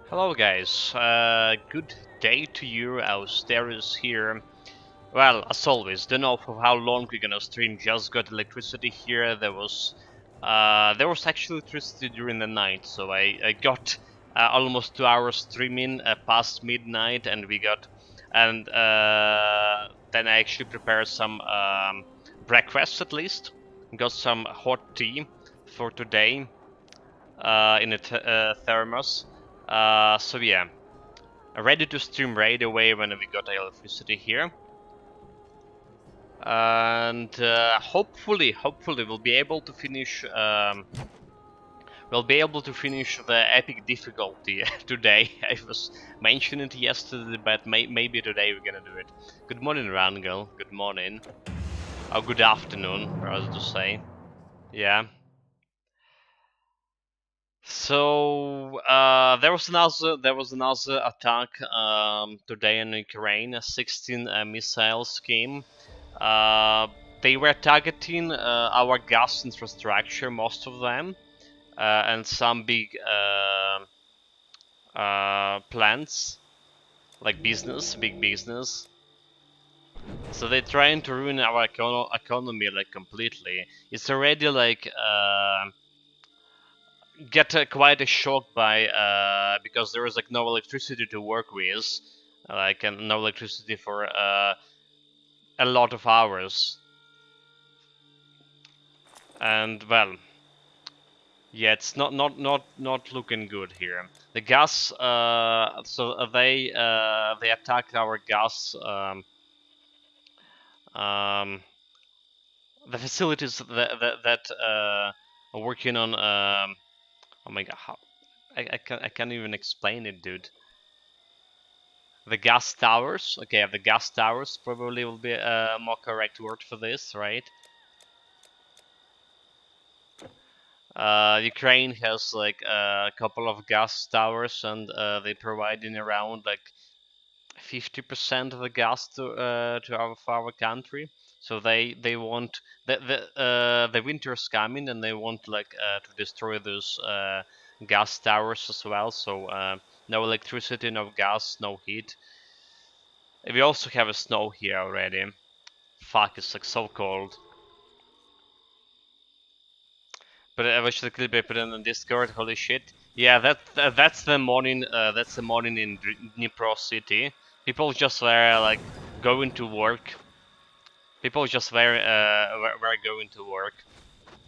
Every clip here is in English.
Hello guys, good day to you, Esoterist here. Well, as always, don't know for how long we're gonna stream, just got electricity here. There was actually electricity during the night, so I got almost 2 hours streaming past midnight, and then I actually prepared some breakfast at least. Got some hot tea for today in a thermos. So yeah, ready to stream right away when we got electricity here, and hopefully we'll be able to finish. We'll be able to finish the epic difficulty today. I was mentioning it yesterday, but maybe today we're gonna do it. Good morning, Rangel. Good morning. Oh, good afternoon, rather to say. Yeah. So there was another attack today in Ukraine. 16 missiles came. Uh, they were targeting our gas infrastructure, most of them, and some big plants like big business. So they're trying to ruin our economy like completely. It's already like get quite a shock by because there is like no electricity to work with, like and no electricity for a lot of hours, and well, yeah, it's not looking good here. The gas, they attacked our gas, um, the facilities that are working on. Oh my god, I can't even explain it, dude. The gas towers. Okay, the gas towers probably will be a more correct word for this, right? Ukraine has like a couple of gas towers, and they providing around like 50% of the gas for our country. So they want the winter's coming, and they want like to destroy those gas towers as well. So no electricity, no gas, no heat. We also have a snow here already. Fuck, it's like so cold. But I wish the clip I put in on Discord. Holy shit! Yeah, that's the morning. That's the morning in Dnipro city. People just were like going to work. People just were going to work,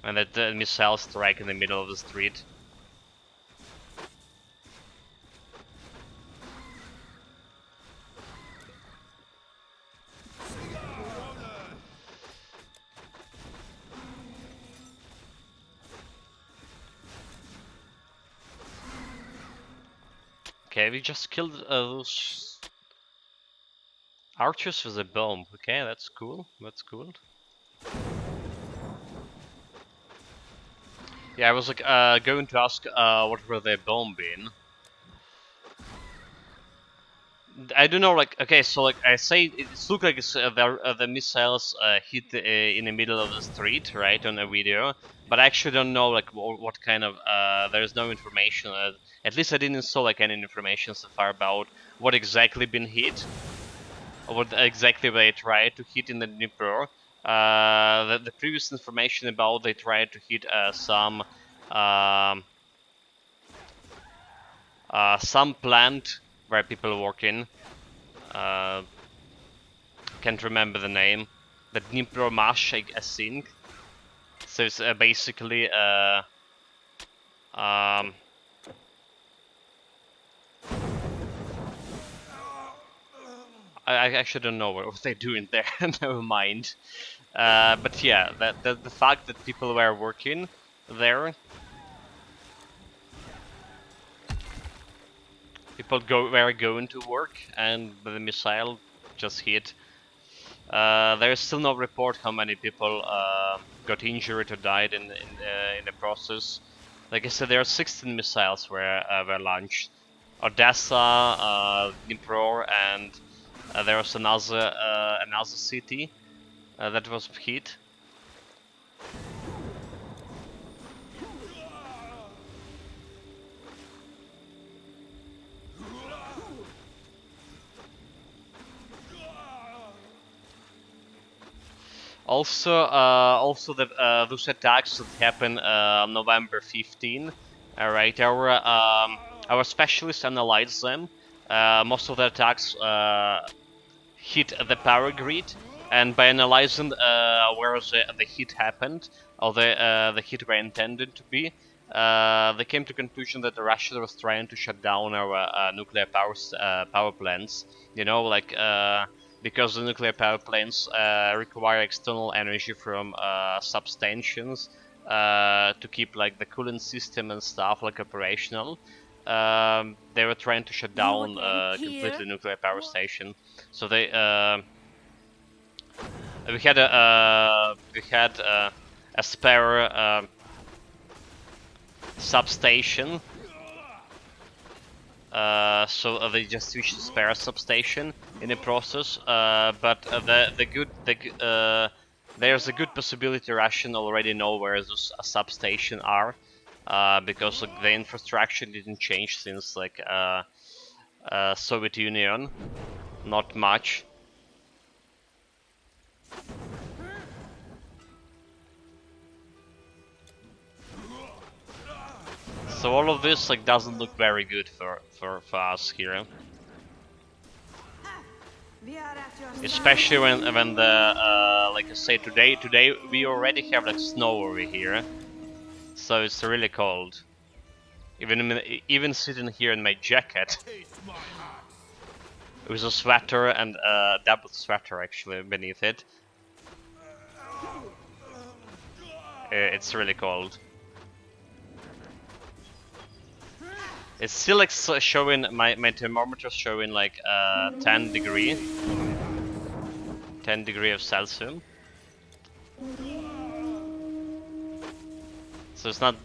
and that the missile strike in the middle of the street. Okay, we just killed those archers with a bomb. Okay, that's cool. That's cool. Yeah, I was like going to ask what were they bombing. I don't know, like, okay, so like I say, it looks like the missiles hit in the middle of the street, right, on a video, but I actually don't know like what kind of. There's no information. At least I didn't saw like any information so far about what exactly been hit, or what exactly they tried to hit in the Dnipro. The previous information about they tried to hit some plant where people work in. Uh, can't remember the name. The Dnipro Mash, I think. So it's basically um, I actually don't know what they're doing there. Never mind. But yeah, the fact that people were working there, were going to work, and the missile just hit. There is still no report how many people got injured or died in the process. Like I said, there are 16 missiles were launched. Odessa, Dnipro, and there was another city that was hit. Also those attacks that happened November 15. All right, our specialists analyzed them. Most of the attacks hit the power grid, and by analyzing where the hit happened, or the hit were intended to be, they came to conclusion that Russia was trying to shut down our nuclear power plants. You know, like because the nuclear power plants require external energy from substations to keep like the cooling system and stuff like operational. They were trying to shut down completely nuclear power station. So we had a spare substation. So they just switched to spare substation in the process. But there's a good possibility Russian already know where those substation are, because like, the infrastructure didn't change since like Soviet Union, not much. So all of this like doesn't look very good for us here. Especially when the like I say today we already have like snow over here, so it's really cold. Even sitting here in my jacket with a sweater and a double sweater actually beneath it, it's really cold. It's still like showing my thermometer showing like 10 degree of Celsius. So it's not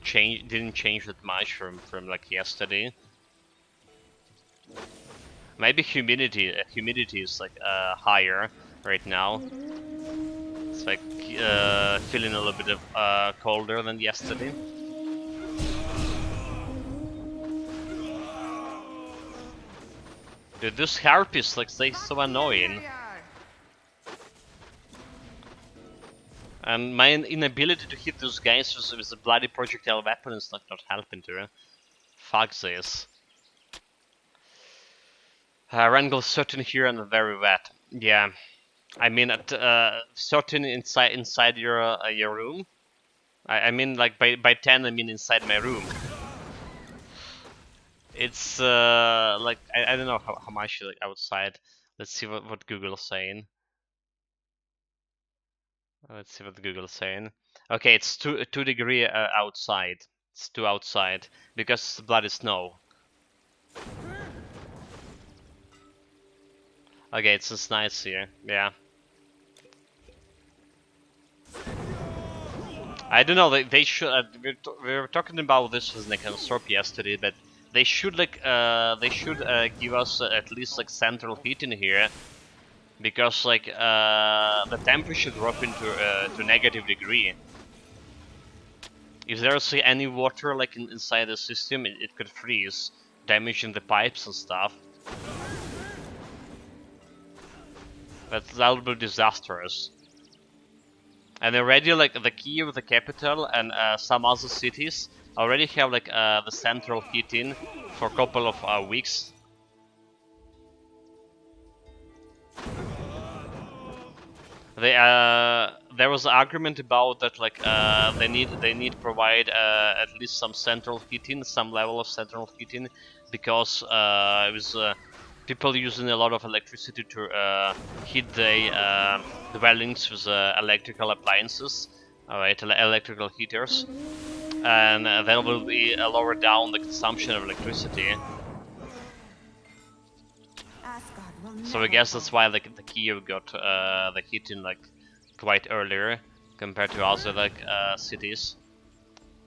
didn't change that much from like yesterday. Maybe humidity is like higher right now. It's like feeling a little bit of colder than yesterday. Dude, those harpies like they so annoying. And my inability to hit those guys with a bloody projectile weapon is like not helping to. Fuck this. Wrangle certain here and very wet. Yeah, I mean at certain inside your room. I mean like by 10 I mean inside my room. It's like I don't know how much like outside. Let's see what Google's saying. Let's see what Google's saying. Okay, it's 2 degree outside. It's 2 outside because it's bloody snow. Okay, it's just nice here. Yeah. I don't know. They should. We were talking about this with Nekansorp yesterday, but they should like give us at least like central heating here, because like the temperature drop into to negative degree. If there's any water like inside the system, it could freeze, damaging the pipes and stuff. That would be disastrous. And already like the Kyiv, the capital, and some other cities already have like the central heating for a couple of weeks. There was an argument about that like they need to provide at least some central heating, some level of central heating, because it was people using a lot of electricity to heat their dwellings with electrical appliances, alright, electrical heaters, and that will be lower down the consumption of electricity. So I guess that's why like the Kyiv got the heating like quite earlier compared to other like cities.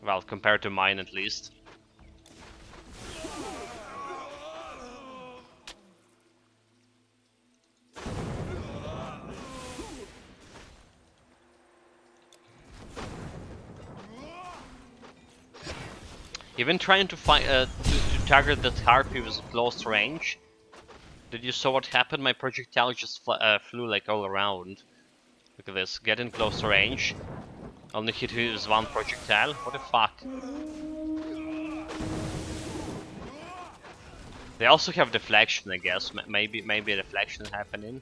Well, compared to mine at least. Even trying to find to target that harpy with close range. Did you saw what happened? My projectile just flew like all around. Look at this. Get in close range. Only hit with one projectile. What the fuck? They also have deflection, I guess. Maybe a deflection happening.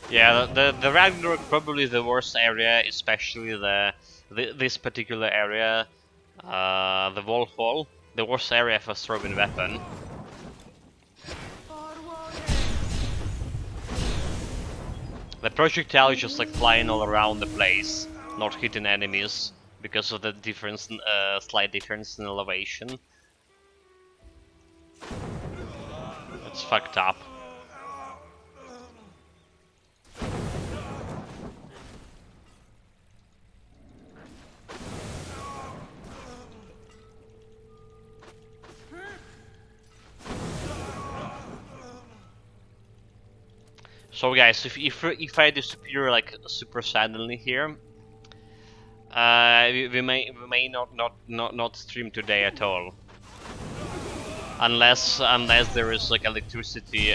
Yeah, the Ragnarok probably the worst area, especially this particular area, the Wolf Hall, the worst area for throwing weapon. The projectile is just like flying all around the place, not hitting enemies because of the difference, slight difference in elevation. It's fucked up. So guys, if I disappear like super suddenly here, we may not stream today at all, unless there is like electricity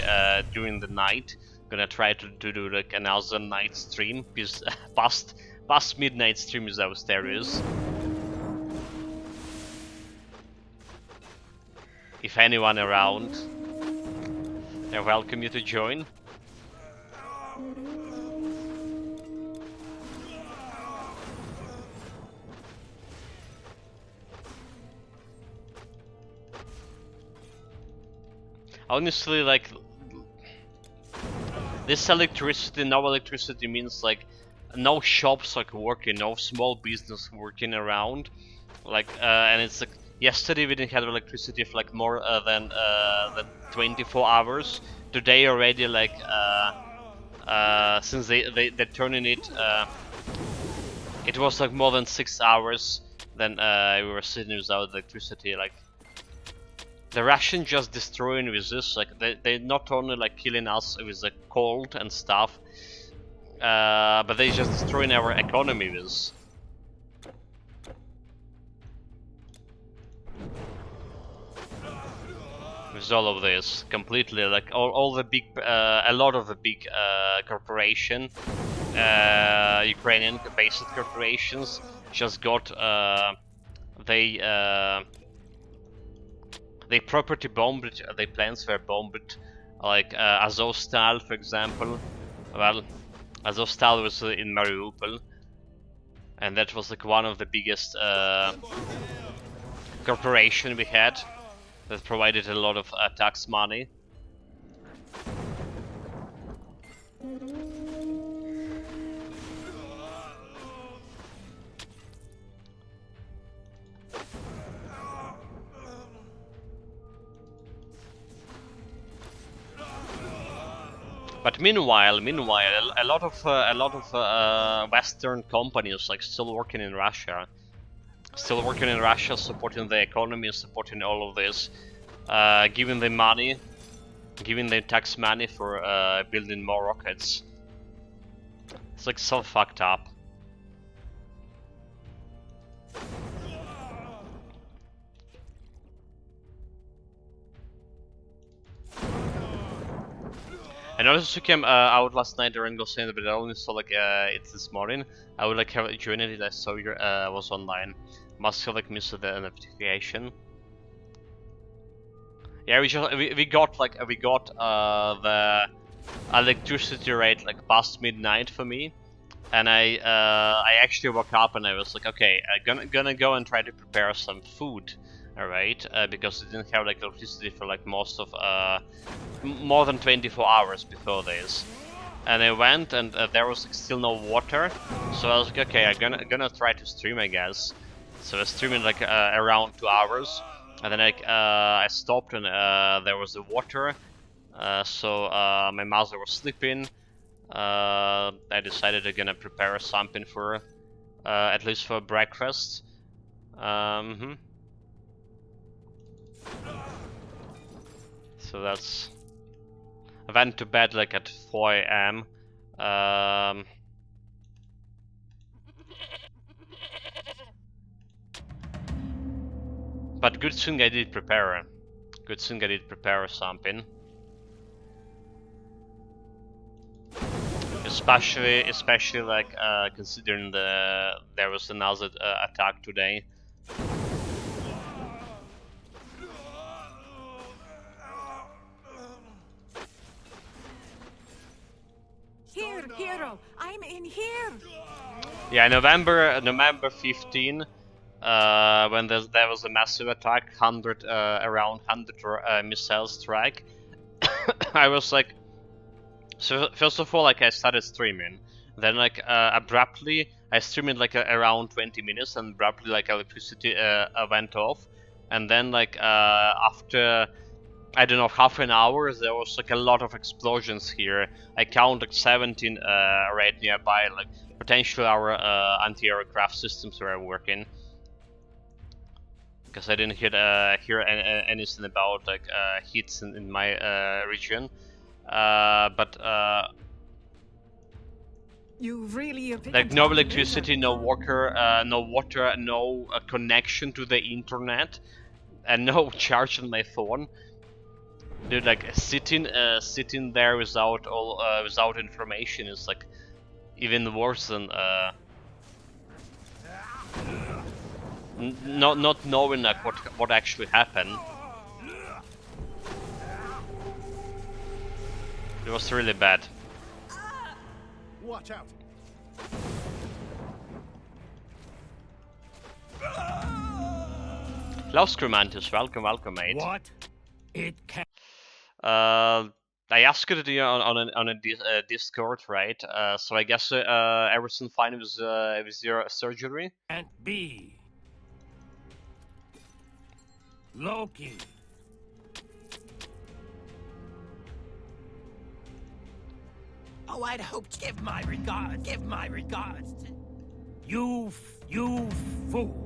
during the night. Gonna try to do like another night stream because past midnight stream is downstairs. If anyone around, I welcome you to join. Honestly, like, this electricity, no electricity means like no shops like working, no small business working around. Like, and it's like yesterday we didn't have electricity for like more than 24 hours. Today already, like, since they're turning it, it was like more than 6 hours. Then we were sitting without electricity. Like, the Russians just destroying with this, like they not only like killing us with the cold and stuff, but they just destroying our economy with. With all of this, completely, like all the big, a lot of the big corporation, Ukrainian-based corporations, just got they property bombed, their plants were bombed, like Azovstal, for example. Well, Azovstal was in Mariupol, and that was like one of the biggest corporation we had that provided a lot of tax money. But meanwhile, a lot of Western companies like still working in Russia, supporting the economy, supporting all of this, giving them money, giving them tax money for building more rockets. It's like so fucked up. I noticed you came out last night during Ghost Center, but I only saw like it's this morning. I would like have joined it. I saw you was online. Must have like missed the notification. Yeah, we got the electricity rate like past midnight for me, and I actually woke up and I was like, okay, I'm gonna go and try to prepare some food, all right, because I didn't have like electricity for like most of more than 24 hours before this. And I went and there was like, still no water, so I was like, okay, I'm gonna try to stream, I guess. So I was streaming like around 2 hours, and then I stopped and there was the water, so my mother was sleeping. I decided I'm gonna prepare something for at least for breakfast. So that's. I went to bed like at 4 a.m. But good thing I did prepare. Good thing I did prepare something. Especially like considering there was another attack today. Here, hero, I'm in here. Yeah, November 15. When there was a massive attack, around 100 missile strike. I was like, so first of all, like I started streaming, then like abruptly I streamed like around 20 minutes, and abruptly like electricity went off, and then like after I don't know half an hour there was like a lot of explosions here. I counted like 17 right nearby, like potentially our anti-aircraft systems were working. Because I didn't hear anything about like hits in my region, but You really like no electricity, no water, no connection to the internet, and no charge on my phone. Dude, like sitting there without information is like even worse than not knowing like what actually happened. It was really bad. Watch out. Love Scrumantus, welcome, mate. What? It can. I asked it on a Discord, right? So I guess everything fine with your surgery. Can't be. Loki. Oh, I'd hoped to give my regards to... You fool.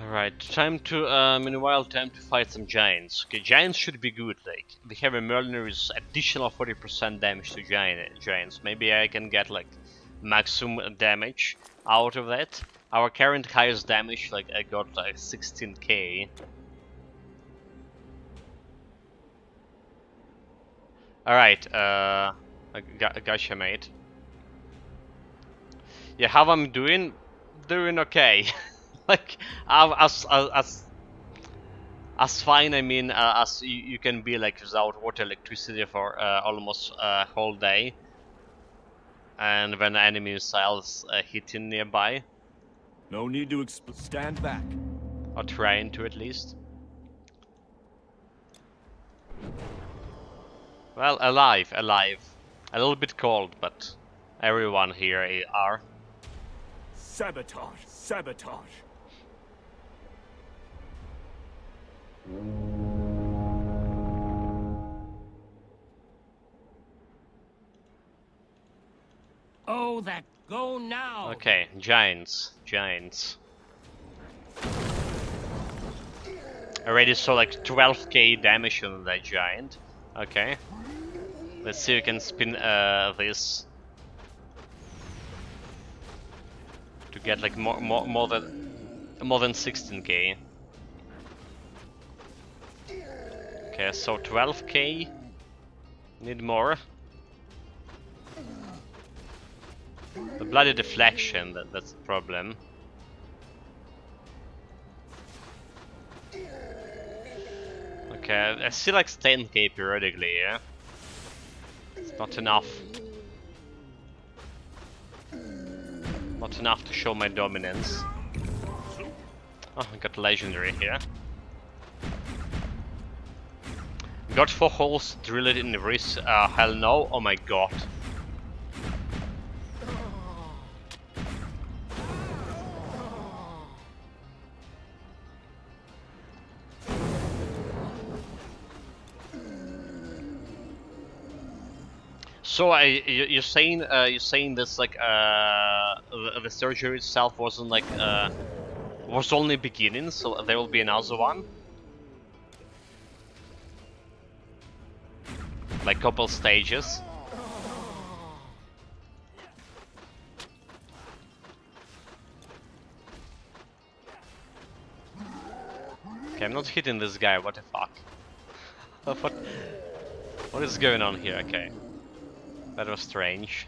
Alright, meanwhile, time to fight some giants. Okay, giants should be good, like, we have a Merliner with additional 40% damage to giants. Maybe I can get, like, maximum damage out of that. Our current highest damage, like, I got, like, 16k. Alright, gotcha, mate. Yeah, how I'm doing? Doing okay. Like, as fine, I mean, as you can be, like, without water, electricity for almost a whole day. And when enemy missiles hitting nearby. No need to stand back. Or trying to, at least. Well, alive. A little bit cold, but everyone here are. Sabotage. Oh, that go now. Okay, giants. Already saw like 12k damage on that giant. Okay. Let's see if we can spin this to get like more than 16k. Okay, so 12k. Need more. The bloody deflection, that's the problem. Okay, I see like 10k periodically, yeah? It's not enough. Not enough to show my dominance. Oh, I got legendary here. Got 4 holes drilled in the wrist. Hell no. Oh my god. So you're saying this like the surgery itself wasn't like was only beginning, so there will be another one, like couple stages. I'm not hitting this guy, what the fuck? What is going on here? Okay. That was strange.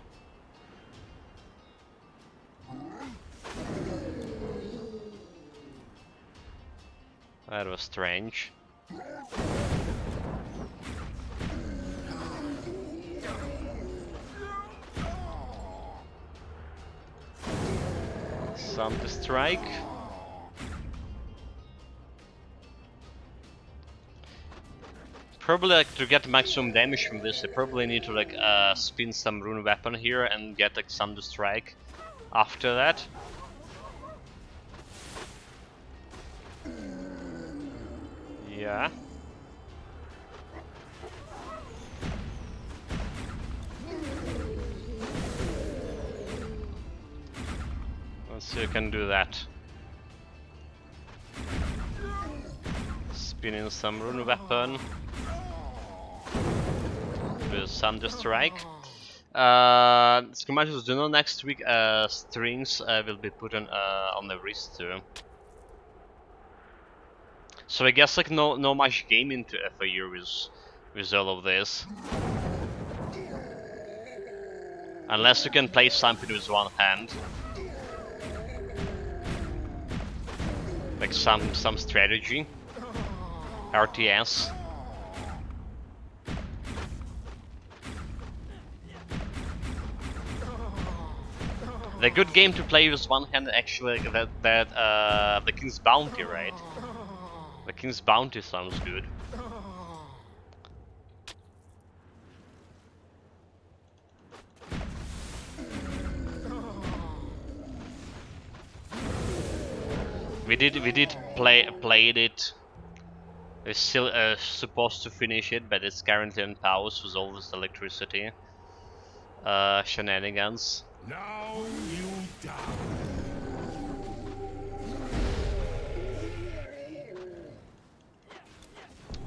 That was strange. Some to strike. Probably like to get maximum damage from this, I probably need to like spin some rune weapon here and get like some to strike after that. Yeah. Let's see if I can do that. Spin in some rune weapon. Do some to strike. Schematics do know next week strings will be put on the wrist too. So I guess like no much game into for you with all of this. Unless you can play something with one hand. Like some strategy. RTS. The good game to play with one hand actually the King's Bounty, right? The King's Bounty sounds good. We did played it. We're still supposed to finish it, but it's currently on pause with all this electricity shenanigans. Now you die.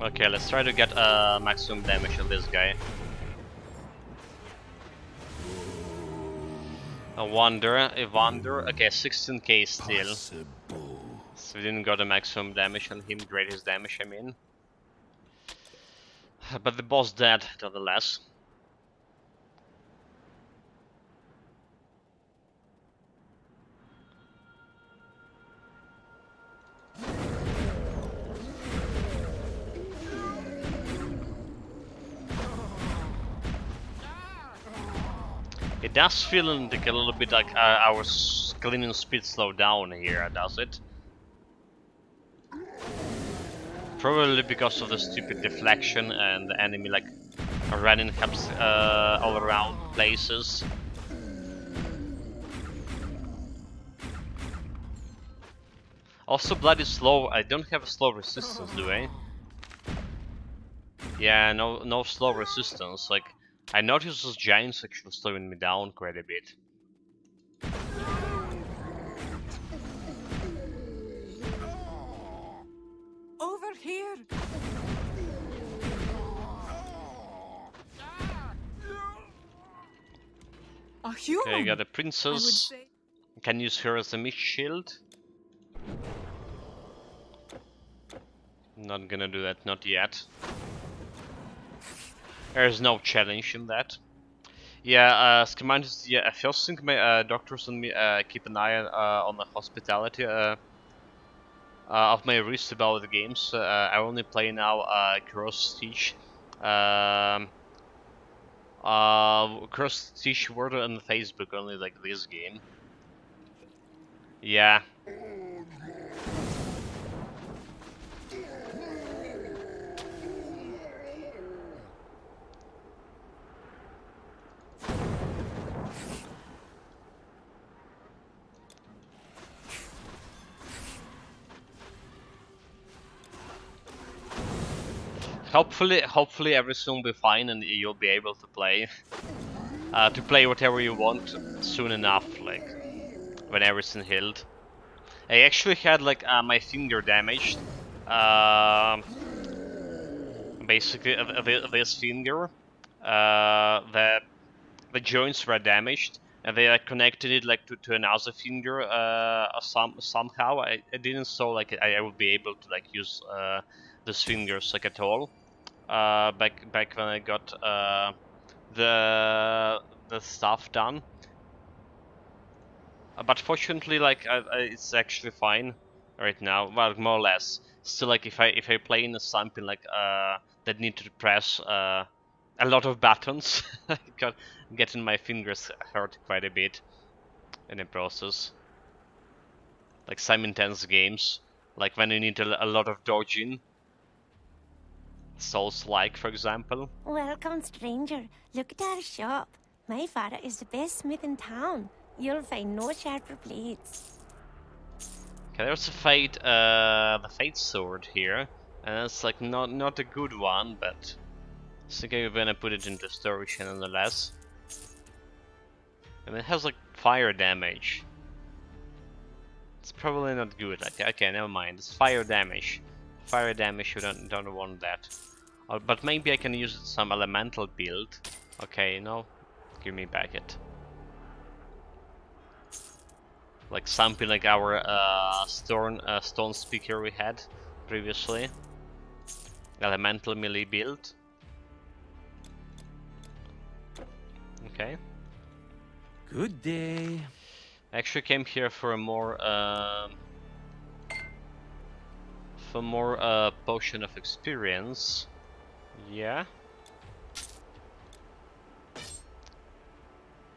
Okay, let's try to get maximum damage on this guy. I wonder. Okay, 16k still. Possible. So we didn't got a maximum damage on him, greatest damage I mean. But the boss dead, nonetheless. It does feel like a little bit like our cleaning speed slowed down here, does it? Probably because of the stupid deflection and the enemy like running helps all around places. Also, blood is slow. I don't have a slow resistance, do I? Yeah, no slow resistance. Like, I noticed those giants actually slowing me down quite a bit. Over here. A human. Okay, got a I would princess. say. Can use her as a mist shield. Not gonna do that, not yet. There's no challenge in that. Yeah, schematics. Yeah, I first think my doctors and me keep an eye on the hospitality of my wrist about the games. I only play now Cross Stitch, Cross Stitch Word on Facebook. Only like this game. Yeah. Hopefully everything will be fine and you'll be able to play whatever you want soon enough, like when everything healed. I actually had like my finger damaged. Basically, this finger, the joints were damaged, and they like connected it like to another finger somehow. I didn't saw like I would be able to like use those fingers like at all. Back when I got the stuff done. But fortunately, like it's actually fine right now. Well, more or less. Still, like if I play in something like that need to press a lot of buttons, I got getting my fingers hurt quite a bit in the process. Like some intense games, like when you need a lot of dodging. Souls-like, for example. Welcome, stranger. Look at our shop. My father is the best smith in town. You'll find no sharper blades. Okay, there's the fate sword here, and it's like not a good one, but I think I'm gonna put it into storage nonetheless. And it has like fire damage. It's probably not good. Like, okay, never mind. It's fire damage. Fire damage. You don't want that. But maybe I can use it some elemental build. Okay, no, give me back it. Like something like our stone speaker we had previously. Elemental melee build. Okay. Good day. I actually came here for a more potion of experience. Yeah.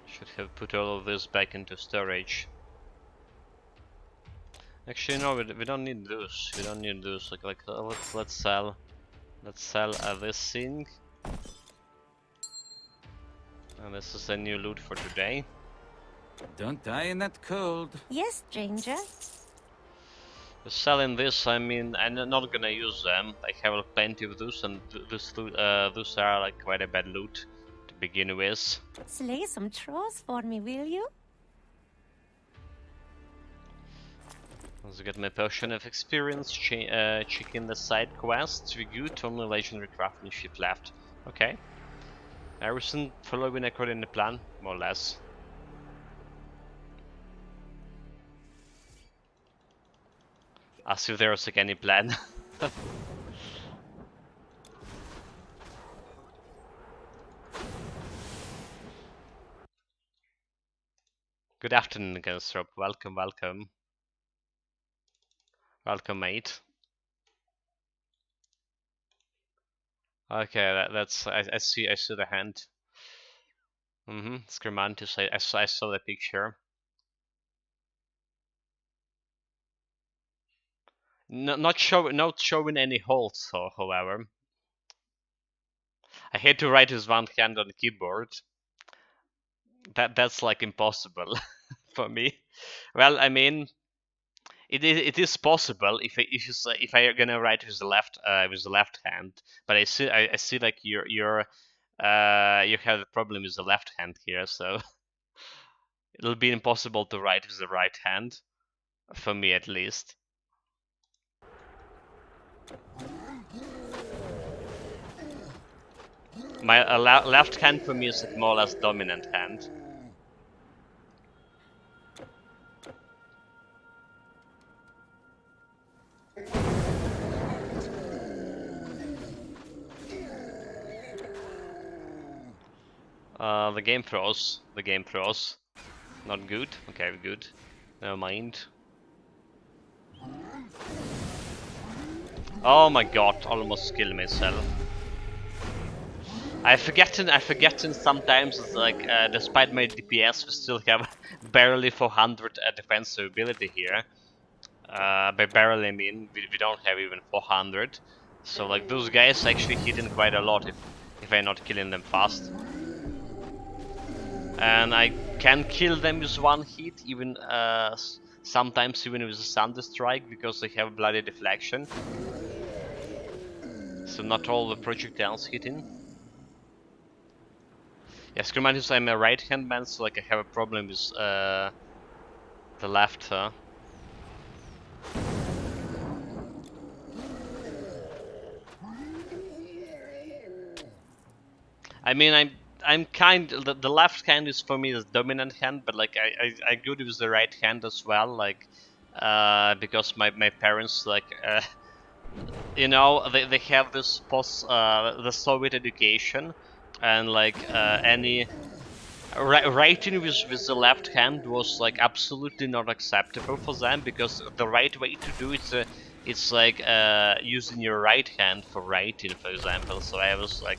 Should have put all of this back into storage. Actually, no, we don't need those. We don't need those. Let's sell. Let's sell this thing. And this is a new loot for today. Don't die in that cold. Yes, stranger. Selling this, I mean, I'm not gonna use them. I have plenty of those, and those are like quite a bad loot to begin with. Slay some trolls for me, will you? Let's get my potion of experience. Checking the side quests. We good. Only legendary craftsmanship left. Okay. Everything following according to plan, more or less. As if there was like any plan. Good afternoon, Gunsrop. Welcome, welcome. Welcome, mate. Okay, that's I see the hand. Scremantis, I saw the picture. Not showing any holes, however. I hate to write with one hand on the keyboard. That's like impossible for me. Well, I mean, it is possible if I gonna write with the left hand, but I see like you have a problem with the left hand here, so it'll be impossible to write with the right hand, for me at least. My left hand for me is like more or less dominant hand. The game froze. The game froze. Not good. Okay, good. Never mind. Oh my god, almost killed myself. I forgotten sometimes it's like despite my DPS we still have barely 400 defensive ability here. By barely I mean we don't have even 400. So like those guys actually hitting quite a lot if I'm not killing them fast. And I can kill them with one hit, even sometimes even with a Thunder Strike, because they have bloody deflection. So not all the projectiles hitting. Yeah, Scremantis, I'm a right hand man, so like I have a problem with the left. I mean, I'm kind the left hand is for me the dominant hand, but like I good with the right hand as well, like because my parents like you know they have this post the Soviet education, and like any writing with the left hand was like absolutely not acceptable for them, because the right way to do it's like using your right hand for writing, for example. So I was like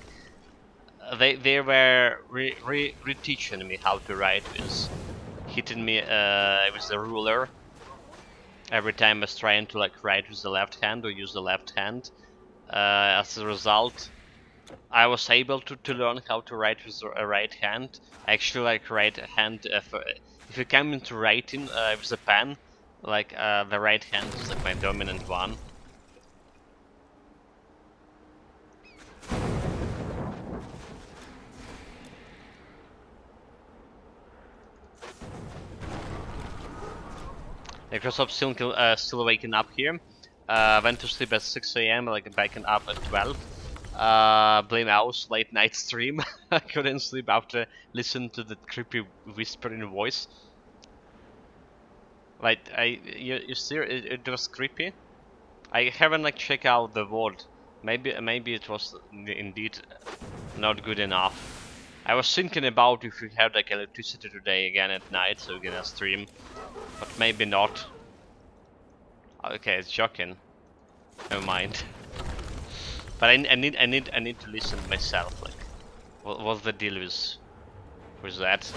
they were re-teaching me how to write with hitting me with the ruler every time I was trying to like write with the left hand or use the left hand. As a result, I was able to learn how to write with a right hand. I actually like right hand. If you come into writing with a pen, like the right hand is like my dominant one. Microsoft still waking up here. Went to sleep at 6 a.m. like waking up at 12. Blame House late night stream. I couldn't sleep after listening to the creepy whispering voice. Like you see, it was creepy. I haven't like checked out the word. Maybe it was indeed not good enough. I was thinking about if we had like electricity today again at night, so we're gonna stream, but maybe not. Okay, it's shocking. Never mind. But I need to listen myself. Like, what's the deal with that?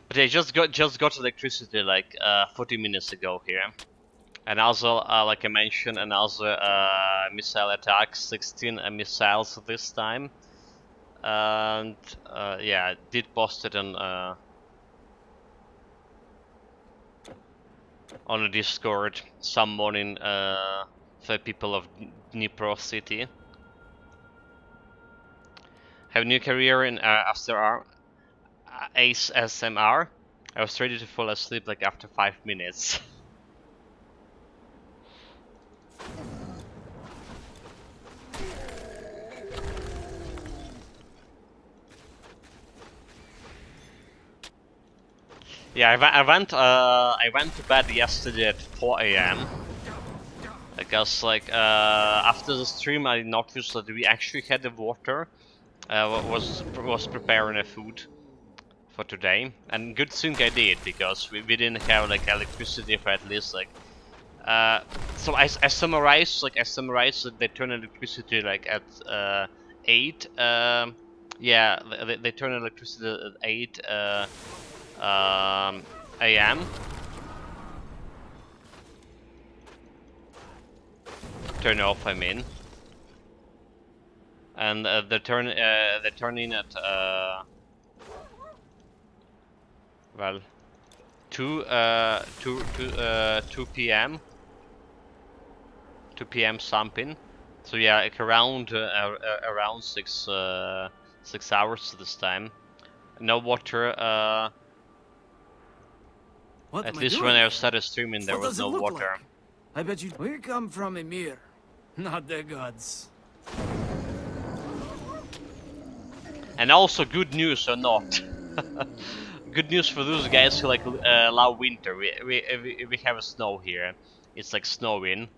But I just got electricity like 40 minutes ago here, and also like I mentioned, another missile attack, 16 missiles this time, and yeah, did post it on the Discord some morning for people of Dnipro city. Have new career in after Ace SMR. I was ready to fall asleep like after 5 minutes. Yeah, I went to bed yesterday at 4 a.m. Because like after the stream I noticed that we actually had the water. Was preparing a food for today, and good thing I did, because we didn't have like electricity for at least like so I summarized that they turn electricity like at 8 yeah, they turn electricity at 8 a.m. Turn off, I mean. And they turn in at well 2 p.m. 2 p.m. something. So yeah, like around 6 hours this time. No water. What At am I least doing when I here? started streaming, there What was does it no look water. like? I bet you... We come from Emir, not the gods. And also, good news or not, good news for those guys who like love winter. We have snow here. It's like snowing.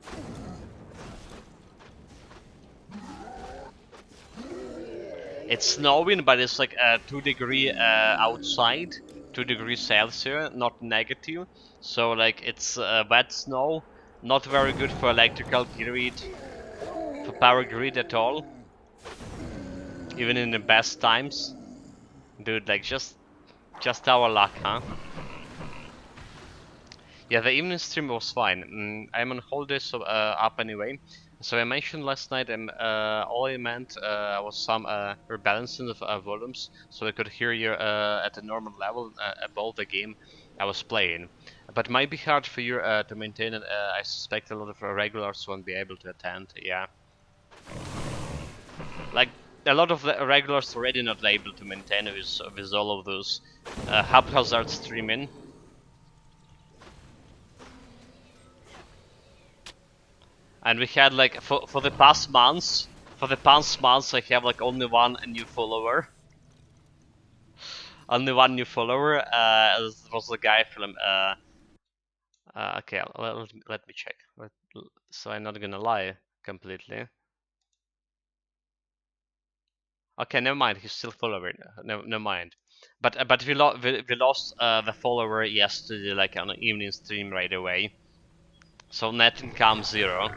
It's snowing, but it's like 2 degree outside, 2 degrees Celsius, not negative. So like it's wet snow, not very good for electrical grid, for power grid at all. Even in the best times, dude. Like just our luck, huh? Yeah, the evening stream was fine. I'm on holiday, so up anyway. So I mentioned last night, all I meant was some rebalancing of volumes, so I could hear you at a normal level above the game I was playing. But might be hard for you to maintain it. I suspect a lot of regulars won't be able to attend. Yeah, like a lot of the regulars already not able to maintain with all of those haphazard streaming. And we had like for the past months, I have like only one new follower. Only one new follower. It was the guy from. Okay, let me check. So I'm not gonna lie completely. Okay, never mind. He's still follower. No, never mind. But we lost the follower yesterday, like on an evening stream right away. So net income 0.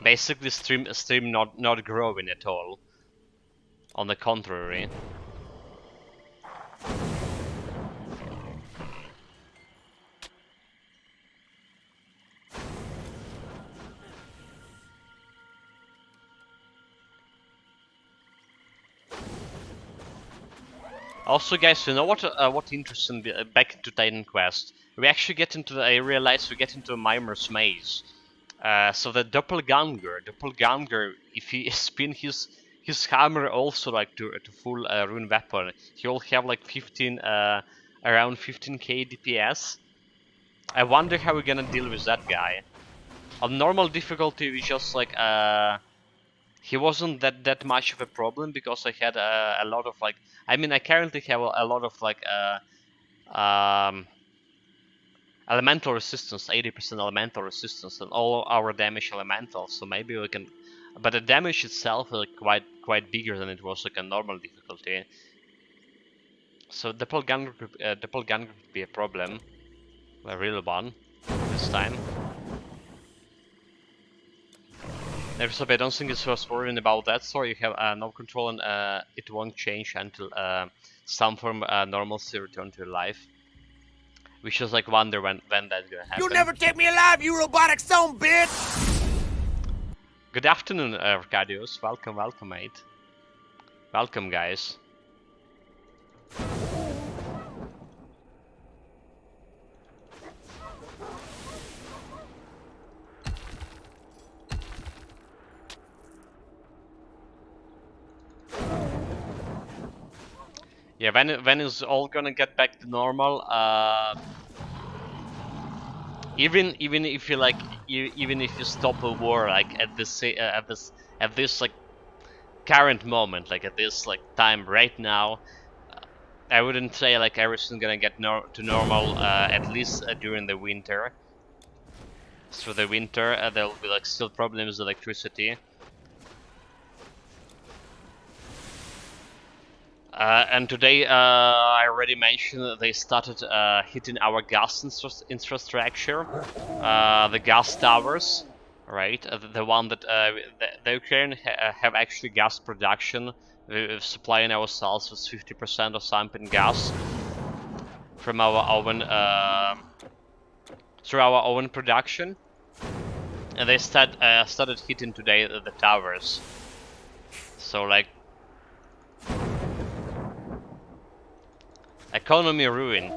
Basically, stream not growing at all. On the contrary. Also, guys, you know what interesting? Back to Titan Quest, we actually get into. I realized we get into a Mimer's maze. So the doppelganger, if he spin his hammer also like to full rune weapon, he'll have like 15 around 15k DPS. I wonder how we're gonna deal with that guy. On normal difficulty, we just like he wasn't that much of a problem because I had a lot of like. I mean, I currently have a lot of like elemental resistance, 80% elemental resistance, and all our damage elemental. So maybe we can, but the damage itself is like quite bigger than it was like a normal difficulty. So doppelganger could be a problem, a real one this time. I don't think it's worth worrying about that. So you have no control, and it won't change until some form normalcy return to life. We just like wonder when that's gonna happen. You'll never take me alive, you robotic son bitch! Good afternoon, Arcadius. Welcome, mate. Welcome, guys. Yeah, when is all gonna get back to normal? Even if you like, even if you stop a war, like at this like current moment, like at this like time right now, I wouldn't say like everything's gonna get to normal. At least during the winter. Through the winter, there'll be like still problems with electricity. And today, I already mentioned that they started hitting our gas infrastructure, the gas towers, right? The one that the Ukraine have actually gas production, supplying ourselves with 50% of something gas from our own through our own production, and they started hitting today the towers. So like. Economy ruined.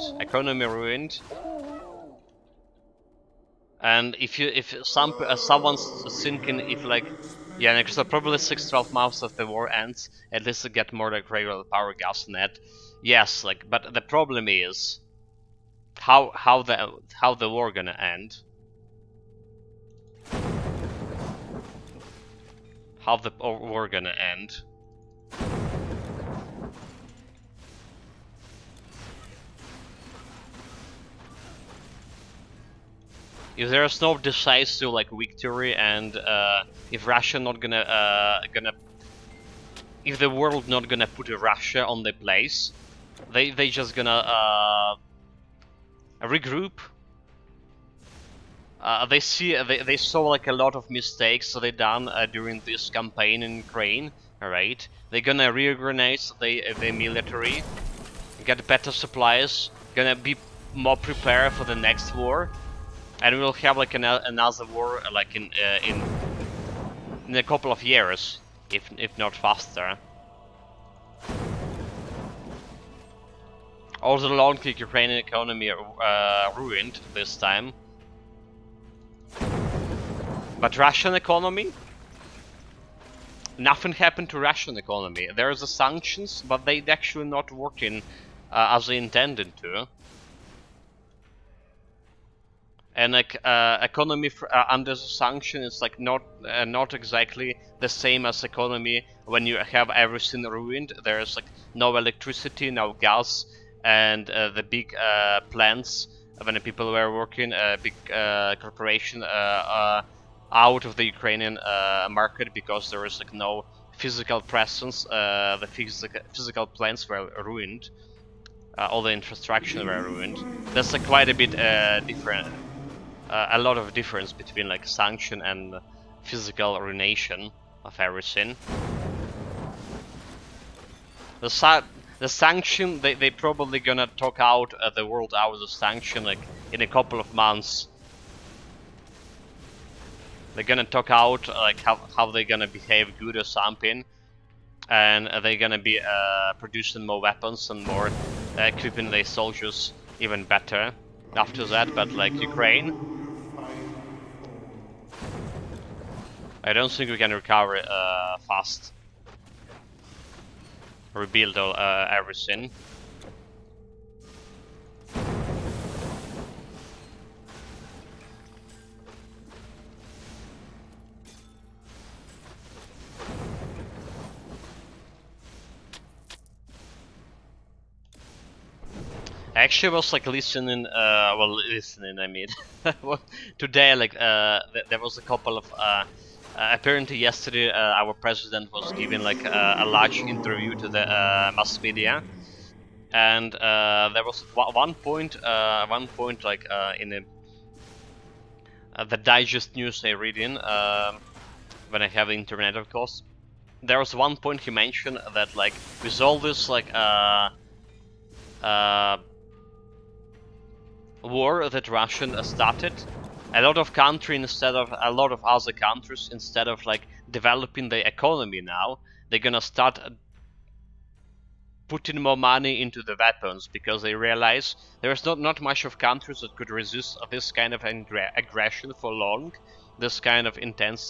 And if someone's thinking if like next probably 6-12 months after the war ends, at least to get more like regular power gas net. Yes, like but the problem is how the war gonna end? How the war gonna end? If there's no decisive like victory, and if Russia not gonna if the world not gonna put Russia on the place, they just gonna regroup. They saw like a lot of mistakes they done during this campaign in Ukraine. All right, they're gonna reorganize the military, get better supplies, gonna be more prepared for the next war. And we'll have like another war like in a couple of years, if not faster. Also, the long Ukrainian economy ruined this time. But Russian economy? Nothing happened to Russian economy. There's the sanctions, but they actually not working as they intended to. And like economy under the sanction is like not exactly the same as economy when you have everything ruined. There's like no electricity, no gas, and the big plants when the people were working, big corporation out of the Ukrainian market because there is like no physical presence. The physical plants were ruined. All the infrastructure were ruined. That's like quite a bit different. A lot of difference between like sanction and physical ruination of everything. The sanction, they probably gonna talk out the world out of the sanction like in a couple of months. They're gonna talk out like how they're gonna behave good or something, and they're gonna be producing more weapons and more equipping their soldiers even better after that. But like Ukraine, I don't think we can recover fast. Rebuild all, everything. I actually was like listening, I mean, today like there was a couple of apparently yesterday our president was giving like a large interview to the mass media, and there was one point like in the digest news I read in when I have the internet, of course. There was one point he mentioned that like with all this like war that Russia started, a lot of other countries, instead of like developing the economy now, they're gonna start putting more money into the weapons because they realize there's not much of countries that could resist this kind of aggression for long, this kind of intense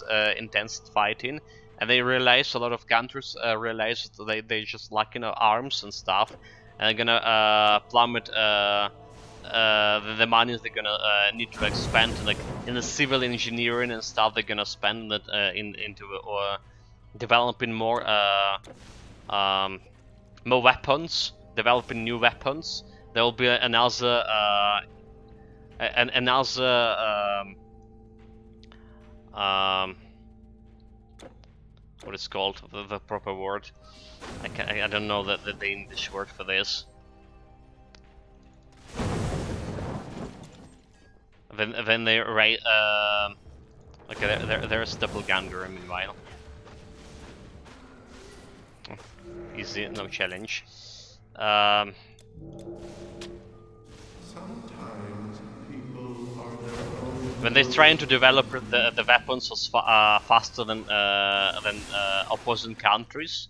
fighting, and they realize a lot of countries realize that they just lacking arms and stuff, and they're gonna plummet the money they're gonna need to expend like in the civil engineering and stuff. They're gonna spend it into developing more weapons, developing new weapons. There will be another what is called the proper word. I don't know the English word for this. Then they okay, there's doppelganger meanwhile. Easy, no challenge. When they're trying to develop the weapons faster than opposing countries.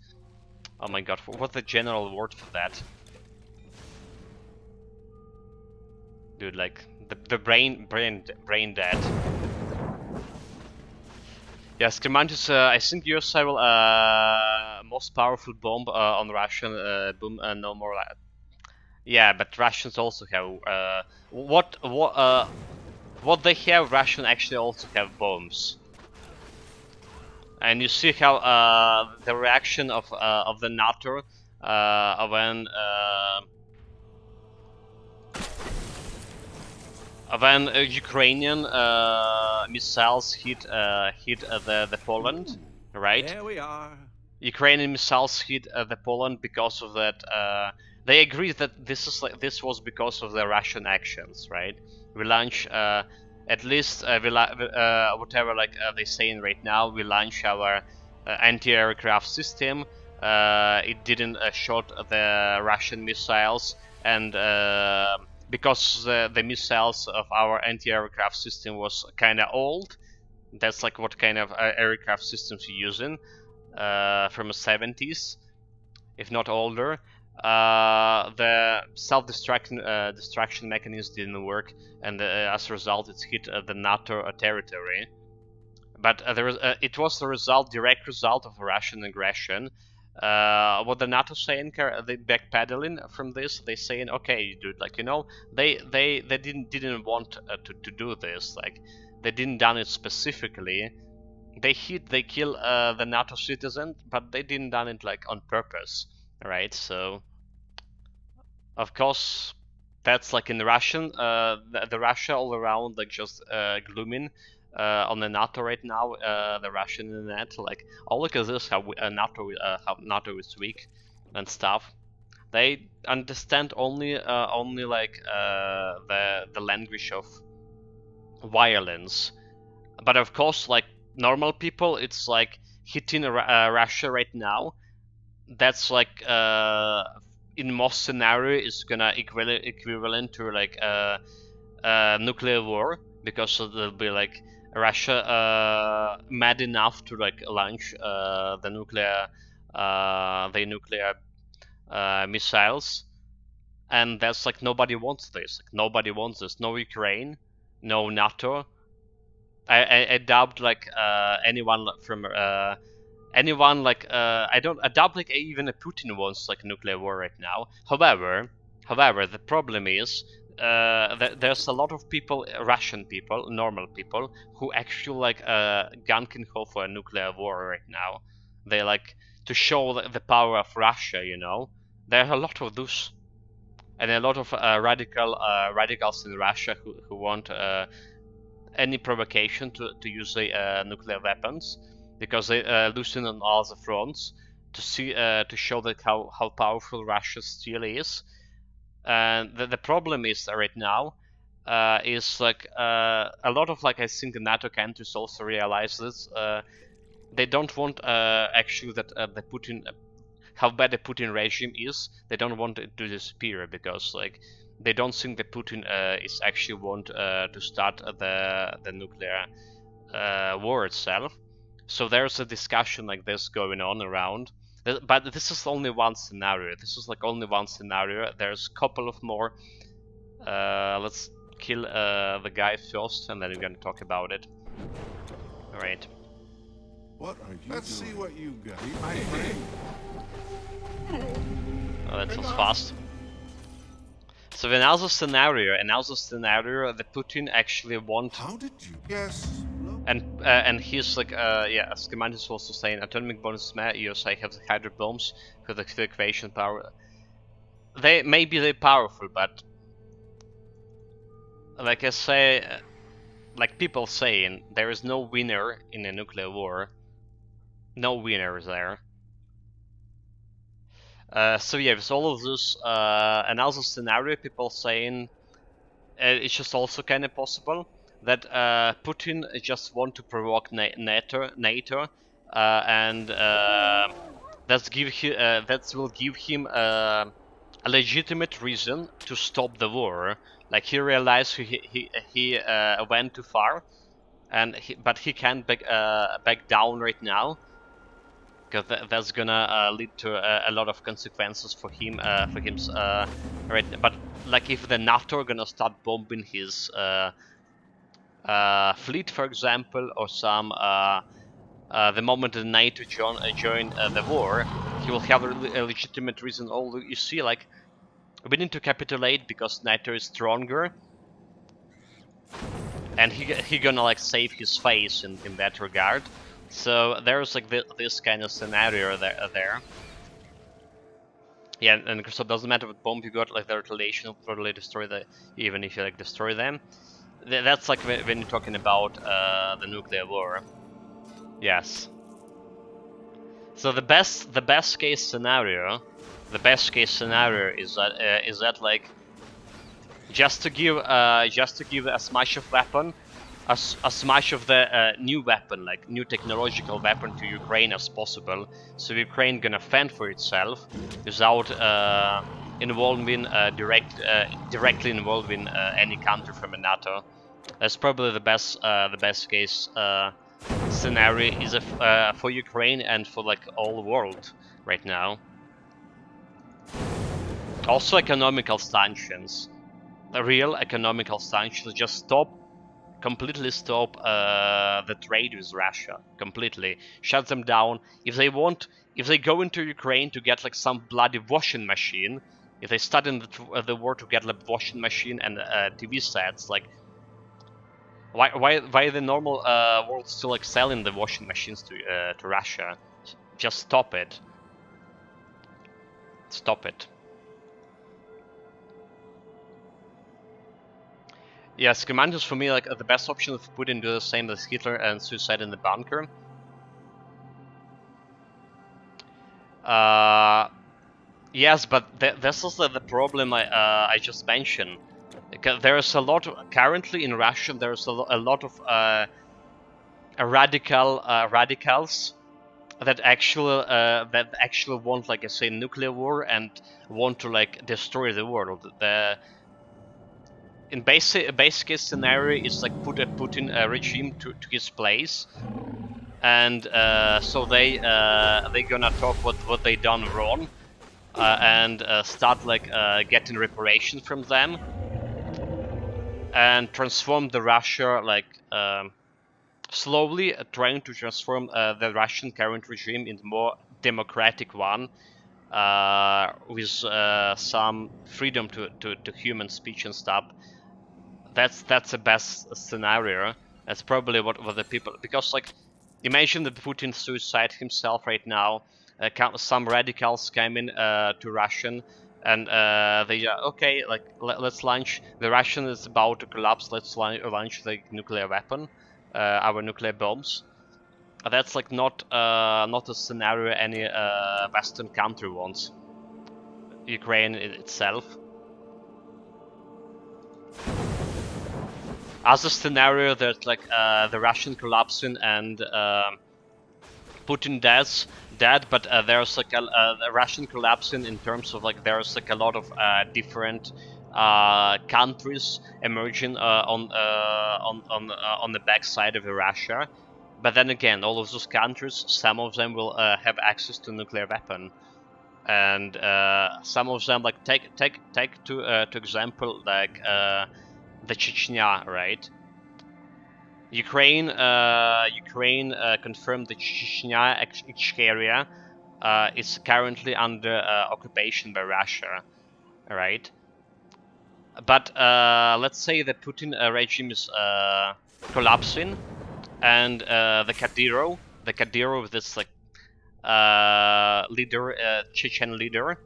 Oh my god, what's the general word for that? Dude, like the brain dead. Yes, Cremantis, I think you're several most powerful bomb on Russian boom no more. Yeah, but Russians also have what they have. Russians actually also have bombs, and you see how the reaction of the NATO when Ukrainian missiles hit the Poland, right? There we are. Ukrainian missiles hit the Poland because of that. They agree that this was because of the Russian actions, right? We launch at least whatever like they're saying right now. We launch our anti-aircraft system. It didn't shot the Russian missiles, and because the missiles of our anti-aircraft system was kind of old. That's like what kind of aircraft systems you're using. From the 70s, if not older. The self-destruction mechanism didn't work, and as a result, it hit the NATO territory. But it was the direct result of Russian aggression. what the NATO saying, they backpedaling from this. They saying, okay, dude, like, you know, they didn't want to do this. Like, they didn't done it specifically. They kill the NATO citizen, but they didn't done it like on purpose, right? So of course that's like in Russian, the Russia all around like just glooming on the NATO right now, the Russian internet, like, oh, look at this, how NATO is weak and stuff. They understand only like the language of violence, but of course, like normal people, it's like hitting Russia right now. That's like in most scenario is gonna equivalent to like nuclear war, because there'll be like Russia mad enough to like launch the nuclear missiles, and that's like nobody wants this. Like, nobody wants this. No Ukraine, no NATO. I doubt like anyone from anyone like I doubt like even a Putin wants like nuclear war right now. However, the problem is there's a lot of people, Russian people, normal people, who actually like gun can ho for a nuclear war right now. They like to show the power of Russia. You know, there are a lot of those, and a lot of radicals in Russia who want any provocation to use nuclear weapons, because they loosen on all the fronts to see to show that how powerful Russia still is. And the problem is right now is like a lot of like I think the NATO countries also realize this. They don't want actually that the Putin how bad the Putin regime is. They don't want it to disappear, because like they don't think that Putin is actually want to start the nuclear war itself. So there's a discussion like this going on around. But this is only one scenario. This is like only one scenario. There's a couple of more. Let's kill the guy first, and then we're gonna talk about it. All right. What are you Let's doing? See what you got. My friend. Oh, that was fast. So another scenario, the Putin actually want. How did you? Yes. And he's like, yeah, as Commander was also saying, atomic bombs USA have the hydro bombs with the evacuation power. They're powerful, but like I say, like people saying, there is no winner in a nuclear war. No winners there. So yeah, with all of this, another scenario, people saying it's just also kind of possible that Putin just want to provoke NATO, and that will give him a legitimate reason to stop the war. Like he realized he went too far, and but he can't back down right now, because that's gonna lead to a lot of consequences for him. Right? But like if the NATO are gonna start bombing his fleet, for example, or some the moment the NATO join the war, he will have a legitimate reason. Oh, you see, like we need to capitulate because NATO is stronger, and he gonna like save his face in that regard. So there's like this kind of scenario there. Yeah, and so it doesn't matter what bomb you got, like the retaliation will totally destroy even if you like destroy them. That's like when you're talking about the nuclear war. Yes. So the best case scenario is that like just to give as much of weapon as much of the new weapon, like new technological weapon, to Ukraine as possible, so Ukraine gonna fend for itself without involving directly involving any country from NATO. That's probably the best case scenario is for Ukraine and for like all world right now. Also economical sanctions, real economical sanctions, just stop completely stop the trade with Russia. Completely shut them down. If they go into Ukraine to get like some bloody washing machine, if they start in the war to get like washing machine and TV sets, like why the normal world still like selling the washing machines to Russia? Just stop it. Stop it. Yes, commanders for me like the best option if Putin do the same as Hitler and suicide in the bunker. Yes, but this is the problem I just mentioned. There is a lot currently in Russia. There is a lot of radicals that actually want, like I say, nuclear war and want to like destroy the world. In base case scenario is like put a Putin regime to his place, and so they gonna talk what they done wrong, and start like getting reparations from them, and transform the Russia like slowly trying to transform the Russian current regime into more democratic one, with some freedom to human speech and stuff. That's the best scenario. That's probably what the people, because like imagine that Putin suicide himself right now. Some radicals came in to Russian, and they okay, like let's launch. The Russian is about to collapse. Let's launch the nuclear weapon, our nuclear bombs. That's like not a scenario any Western country wants. Ukraine itself. As a scenario that like the Russian collapsing and Putin dead, but there's like the Russian collapsing in terms of like there's like a lot of different countries emerging on the backside of Russia. But then again, all of those countries, some of them will have access to nuclear weapon, and some of them like take to example like the Chechnya, right? Ukraine confirmed that Chechnya area is currently under occupation by Russia, right? But let's say the Putin regime is collapsing, and the Kadyrov, this like leader, Chechen leader,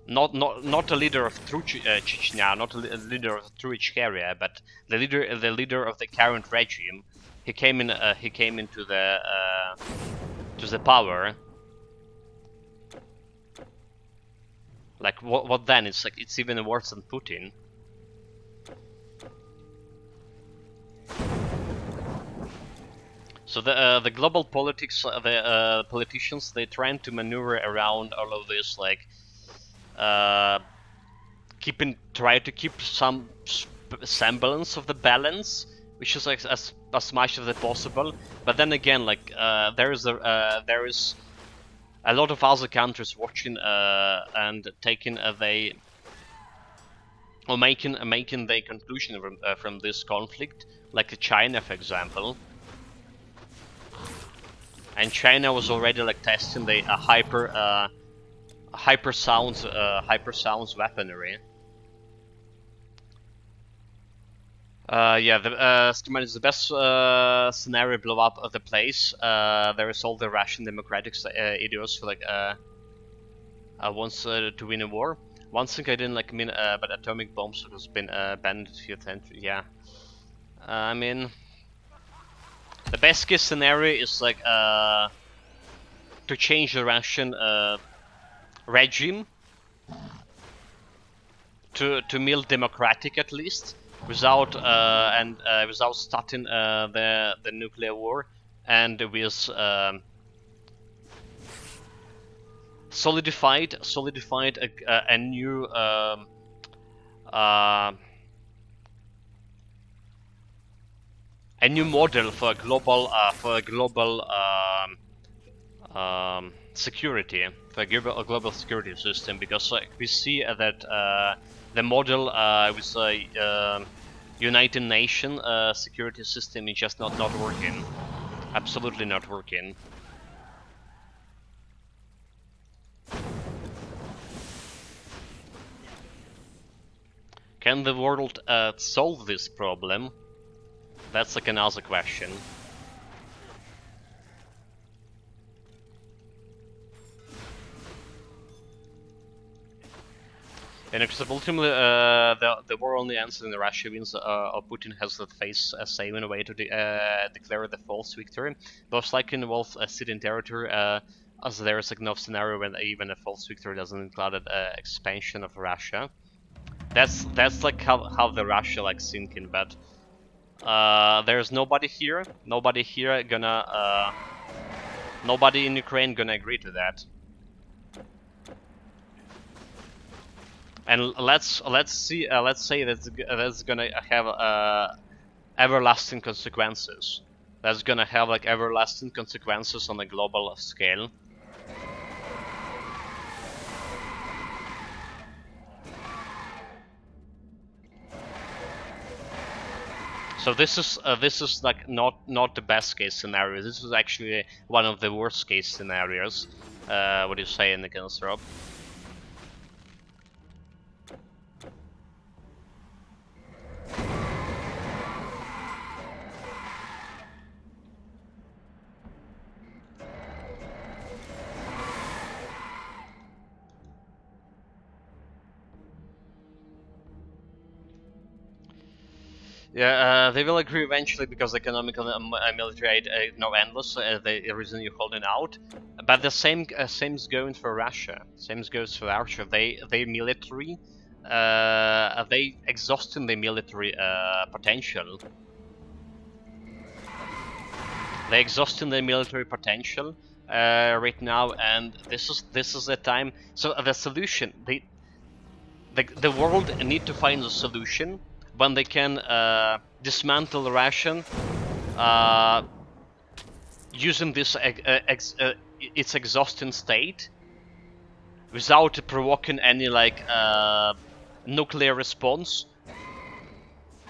not a leader of true Chechnya, not a leader of true Ichkeria, but the leader of the current regime. He came into the to the power. Like what then? It's like it's even worse than Putin. So the global politics, the politicians, they trying to maneuver around all of this, like try to keep some semblance of the balance, which is like as much as possible. But then again, like there is a lot of other countries watching and taking making their conclusion from this conflict, like China, for example. And China was already like testing the hypersounds weaponry. Yeah, the schematic is the best scenario. Blow up of the place. There is all the Russian democratic idiots who like wants to win a war. One thing I didn't like mean, but atomic bombs has been banned a few centuries. Yeah, I mean, the best case scenario is like to change the Russian regime to more democratic at least, without without starting the nuclear war, and with solidified a new model for a global security, for a global security system, because we see that the model with United Nations security system is just not working. Absolutely not working. Can the world solve this problem? That's like another question. And because ultimately, the war only ends in the Russia wins, or Putin has to face a saving way to declare the false victory. Most likely involves a city territory, as there is like no scenario when even a false victory doesn't include expansion of Russia. That's like how the Russia like thinking, but there's nobody here gonna nobody in Ukraine gonna agree to that. And let's say that's gonna have everlasting consequences. That's gonna have like everlasting consequences on a global scale. So this is like not the best case scenario. This is actually one of the worst case scenarios. What do you say, Nicholas Rob? Yeah, they will agree eventually because economical and military aid no endless. The reason you're holding out, but the same's going for Russia. Same goes for Russia. They military, they exhausting their military potential. They exhausting their military potential right now, and this is the time. So the solution, the world need to find a solution when they can dismantle Russian using this its exhausting state without provoking any like nuclear response.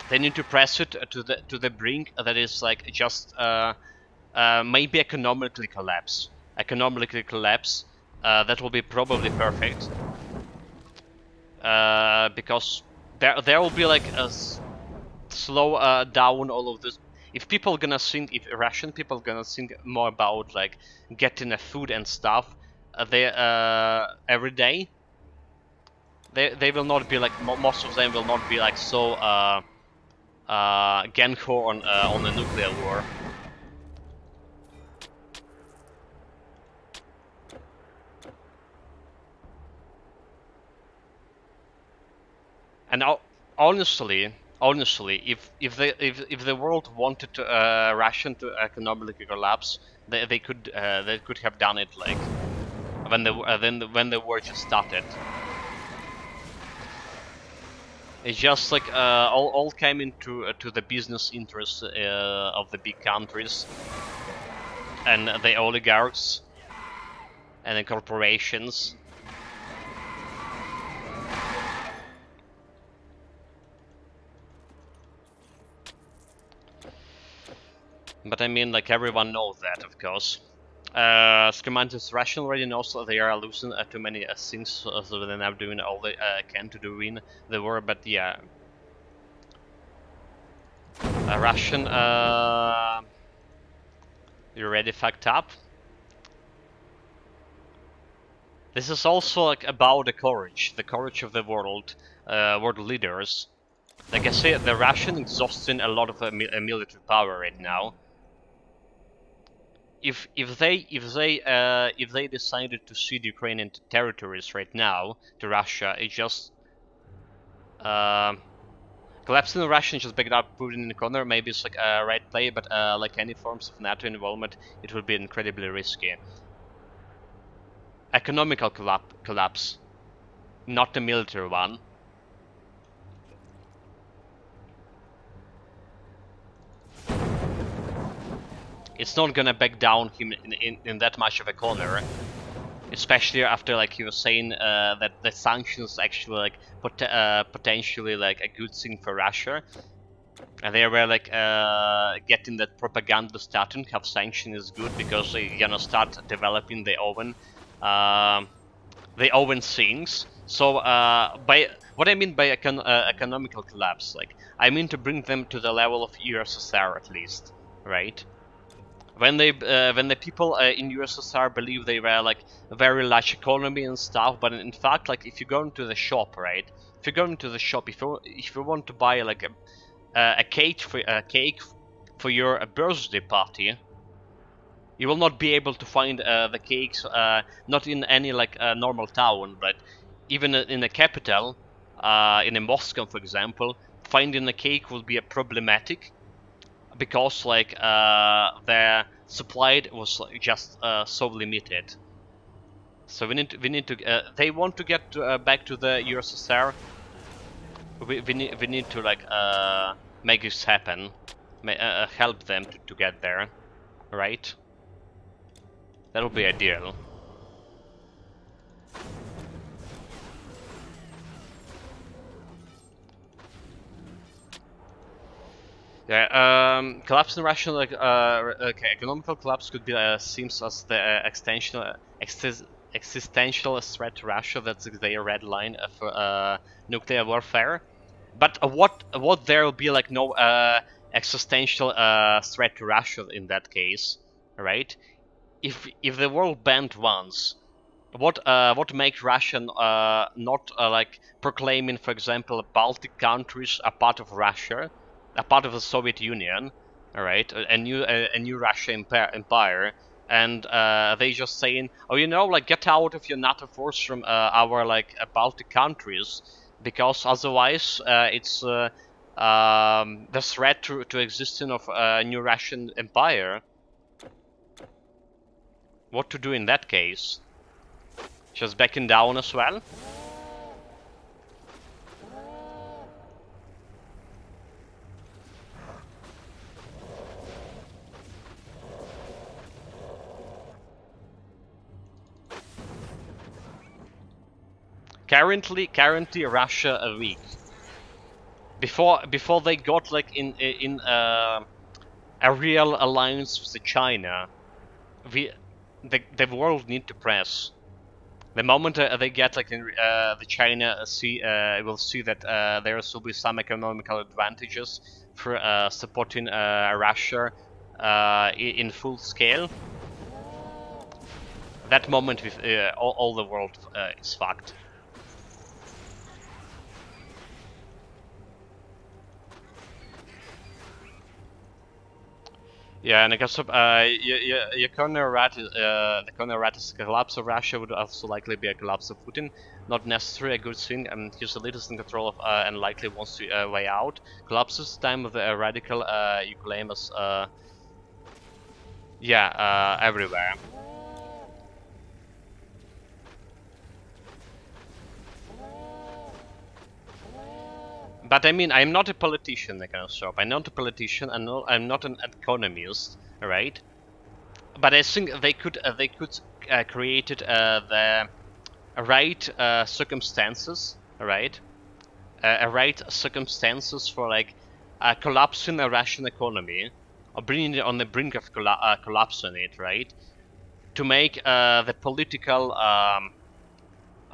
They need to press it to the brink that is like just maybe economically collapse. That will be probably perfect because there will be like a slow down all of this. If people gonna think, if Russian people gonna think more about like getting a food and stuff, they every day, they will not be like most of them will not be like so gung ho on the nuclear war. And honestly, if the world wanted to Russian to economically collapse, they could have done it like when the war just started. It's just like all came into to the business interests of the big countries and the oligarchs and the corporations. But I mean, like everyone knows that, of course. Scamantis Russian already knows that they are losing too many things, so they're now doing all they can to win the war. But yeah, Russian, you already fucked up. This is also like about the courage of the world leaders. Like I say, the Russian exhausting a lot of military power right now. If they decided to cede Ukrainian territories right now to Russia, it just collapsing the Russian just back up Putin in the corner. Maybe it's like a right play, but like any forms of NATO involvement, it would be incredibly risky. Economical collapse, not the military one. It's not gonna back down him in that much of a corner. Especially after like he was saying that the sanctions actually like potentially like a good thing for Russia. And they were like getting that propaganda starting. Have sanction is good because they're gonna start developing their own things. So by what I mean by economical collapse, like I mean to bring them to the level of USSR at least, right? When the people in USSR believe they were like a very large economy and stuff, but in fact, like if you go into the shop, right? If you go into the shop, if you want to buy like a cake for your birthday party, you will not be able to find the cakes not in any like normal town, but even in a capital, in a Moscow, for example, finding a cake will be a problematic because like their supply was just so limited. So we need to they want to get back to the USSR. We need to like make this happen, help them to get there, right? That would be ideal. Yeah, collapse in Russia, like okay, economical collapse could be seems as the existential threat to Russia. That's their red line for nuclear warfare. But what there will be like no existential threat to Russia in that case, right? If the world banned once, what makes Russia not like proclaiming, for example, Baltic countries a part of Russia, a part of the Soviet Union, all right, a new Russia empire, and they just saying, oh, you know, like get out of your NATO force from our like Baltic countries, because otherwise it's the threat to existence of a new Russian empire. What to do in that case? Just backing down as well? Currently Russia a weak. Before they got like in a real alliance with China, the world need to press. The moment they get like in, the China will see that there will be some economical advantages for supporting Russia in full scale. That moment with all the world is fucked. Yeah, and I guess your corner rat is the corner rat is collapse of Russia would also likely be a collapse of Putin. Not necessarily a good thing. He's the latest in control of and likely wants to way out. Collapses time of the radical you claim as yeah everywhere. But I mean, I'm not a politician, that kind of stuff. I'm not a politician. I'm not an economist, right? But I think they could created the right circumstances, right? Right circumstances for like collapsing a Russian economy or bringing it on the brink of collapsing it, right? To make the political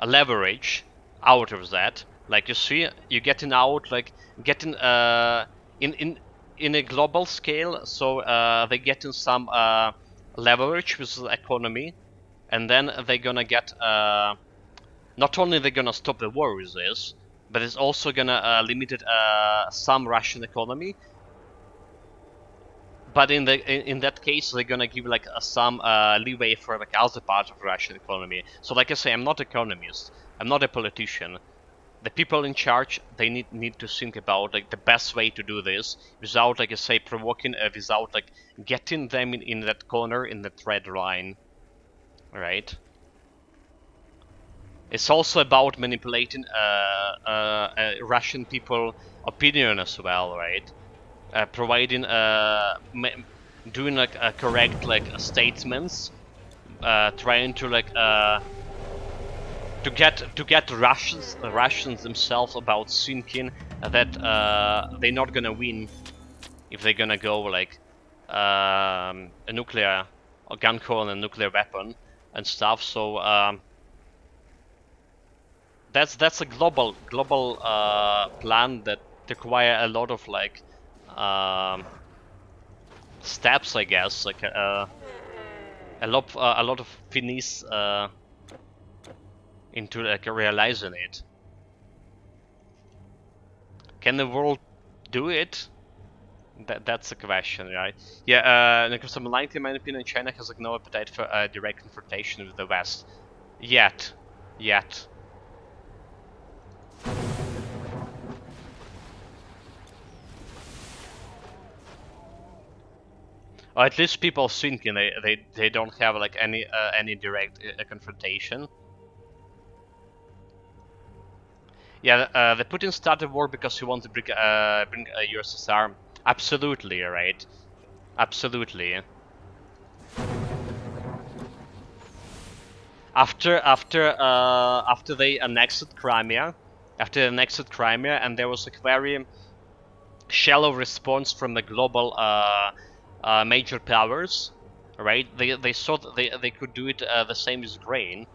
leverage out of that. Like you see, you're getting out, like getting in a global scale. So they're getting some leverage with the economy, and then they're gonna get not only they're gonna stop the war with this, but it's also gonna limit some Russian economy. But in that case, they're gonna give like some leeway for like other parts of Russian economy. So like I say, I'm not an economist. I'm not a politician. The people in charge, they need to think about like the best way to do this without, like I say, provoking, without like getting them in that corner, in that red line, right? It's also about manipulating Russian people opinion as well, right? Providing doing like correct like statements, trying to like to get Russians themselves about thinking that they're not gonna win if they're gonna go like a nuclear or gun core and a nuclear weapon and stuff. So that's a global plan that require a lot of like steps, I guess, like a lot of finesse into like realizing it. Can the world do it? That's the question, right? Yeah, because in my opinion, China has like no appetite for direct confrontation with the West yet. Or at least people thinking they don't have like any direct confrontation. Yeah, the Putin started war because he wanted to bring USSR. Absolutely, right? Absolutely. After they annexed Crimea, and there was a very shallow response from the global major powers, right? They thought they could do it the same as Ukraine.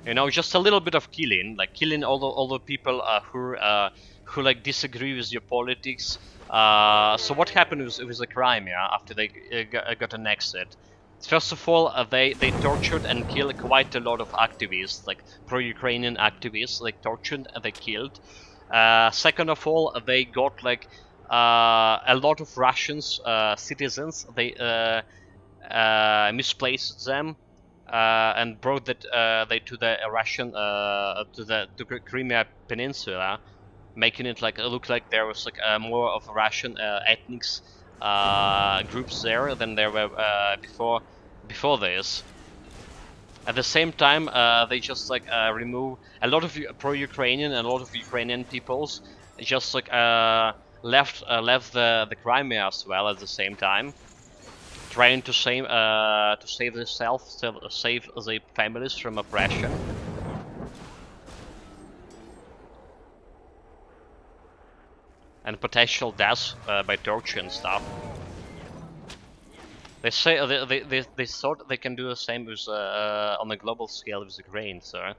You know, just a little bit of killing, like killing all the people who like disagree with your politics. So what happened with the Crimea after they got annexed? First of all, they tortured and killed quite a lot of activists, like pro-Ukrainian activists, like tortured and they killed. Second of all, they got like a lot of Russians citizens. They misplaced them and brought that they to the Russian to the Crimea Peninsula, making it like look like there was like more of Russian ethnic groups there than there were before this. At the same time, they just like remove a lot of pro-Ukrainian and a lot of Ukrainian peoples just like left the Crimea as well at the same time, trying to save themselves, save their families from oppression. And potential deaths by torture and stuff. They say they thought they can do the same with on a global scale with Ukraine, so.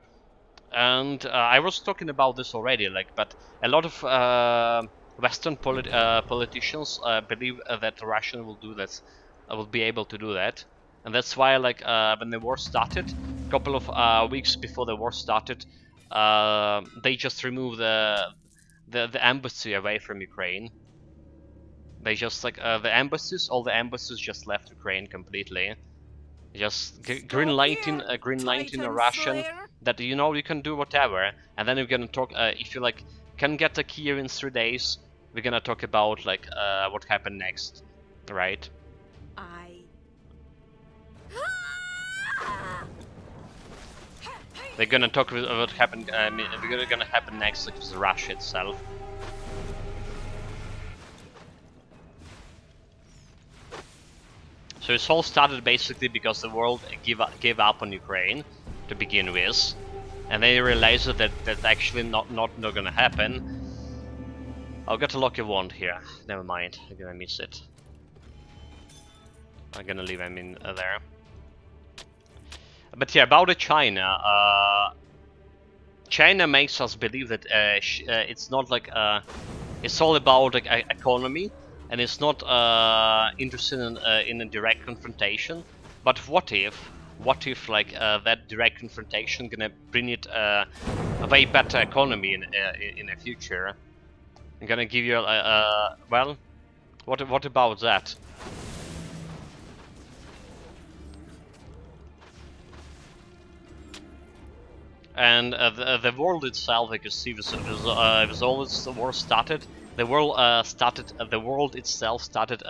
And I was talking about this already, like, but a lot of Western politicians believe that Russia will do this, will be able to do that, and that's why, like, when the war started, a couple of weeks before the war started, they just removed the embassy away from Ukraine. They just like all the embassies just left Ukraine completely. Just green lighting, a Russian that you know you can do whatever, and then we're gonna talk. If you like can get a key in 3 days, we're gonna talk about like what happened next, right? I. We're gonna talk about what happened. We're gonna happen next, like with Russia itself. So this all started basically because the world gave up on Ukraine to begin with, and they realized that that's actually not gonna happen. I'll get a lucky wand here. Never mind, I'm gonna miss it. I'm gonna leave him in there. But yeah, about China. China makes us believe that it's not like it's all about like economy, and it's not interested in a direct confrontation. But what if like that direct confrontation gonna bring it a way better economy in the future? I'm gonna give you well, what about that? And the world itself, like you see, was always the war started. The world The world itself started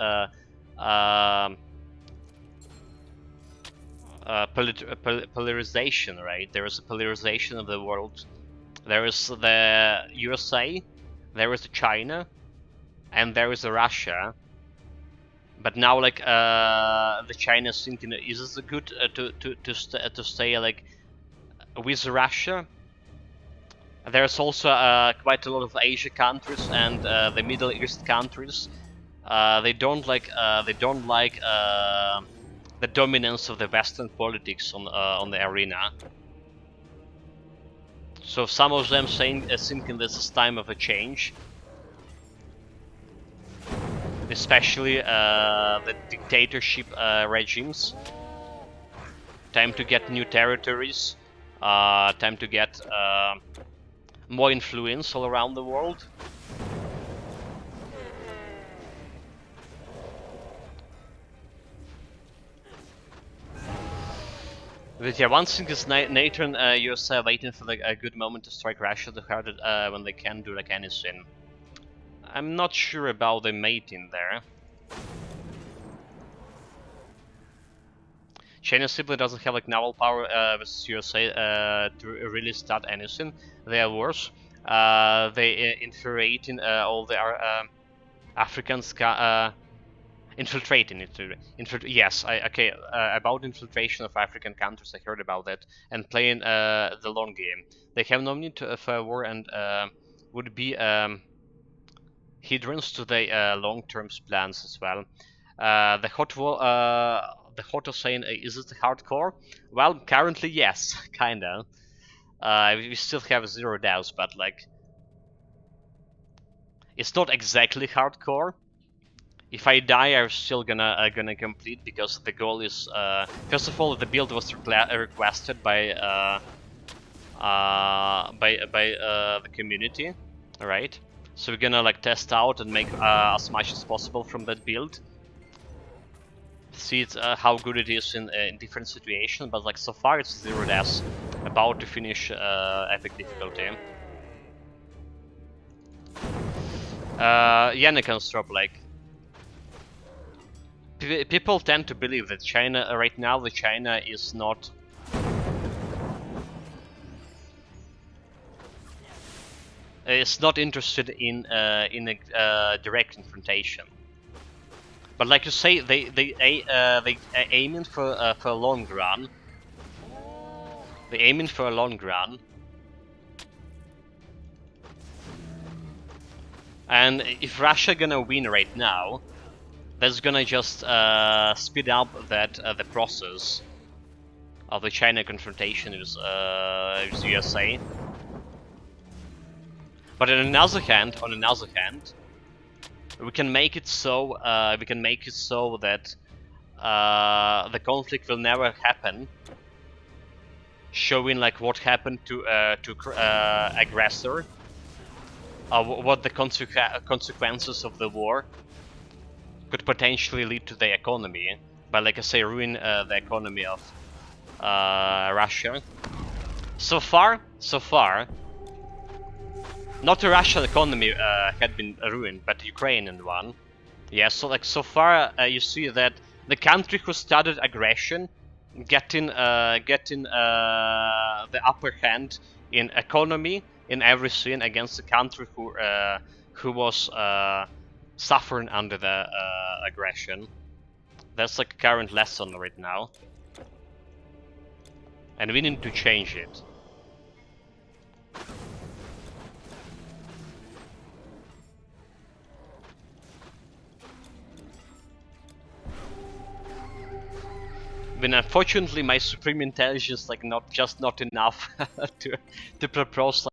polarization, right? There is a polarization of the world. There is the USA, there is China, and there is Russia. But now, like the China is thinking, is this good to stay like with Russia? There's also quite a lot of Asia countries and the Middle East countries. They don't like the dominance of the Western politics on the arena. So some of them thinking this is time of a change, especially the dictatorship regimes. Time to get new territories. Time to get more influence all around the world. But yeah, one thing is Nathan, you're waiting for a good moment to strike Russia to hurt it when they can do like anything. I'm not sure about the mating there. China simply doesn't have like naval power with USA to really start anything. They are worse. They infuriating all the Africans. Infiltrating it. Yes, okay. About infiltration of African countries, I heard about that. And playing the long game. They have no need for a war and would be hindrance to the long-term plans as well. The hot war, the hot saying, is it hardcore? Well, currently yes, kinda. We still have zero doubts, but like, it's not exactly hardcore. If I die, I'm still gonna complete because the goal is first of all the build was requested by the community, right? So we're gonna like test out and make as much as possible from that build. See how good it is in different situations, but like so far it's 0 deaths, about to finish epic difficulty. Yannick drop like. People tend to believe that China right now, the China is not interested in a direct confrontation. But like you say, they aiming for a long run. They aiming for a long run. And if Russia gonna win right now, that's gonna just speed up that the process of the China confrontation with USA. But on another hand, we can make it so that the conflict will never happen, showing like what happened to aggressor, what the consequences of the war could potentially lead to the economy, but like I say, ruin the economy of Russia. So far, not the Russian economy had been ruined, but the Ukrainian one. Yeah, so like so far you see that the country who started aggression getting the upper hand in economy, in everything, against the country who was suffering under the aggression. That's like a current lesson right now, and we need to change it. But unfortunately, my supreme intelligence not enough to propose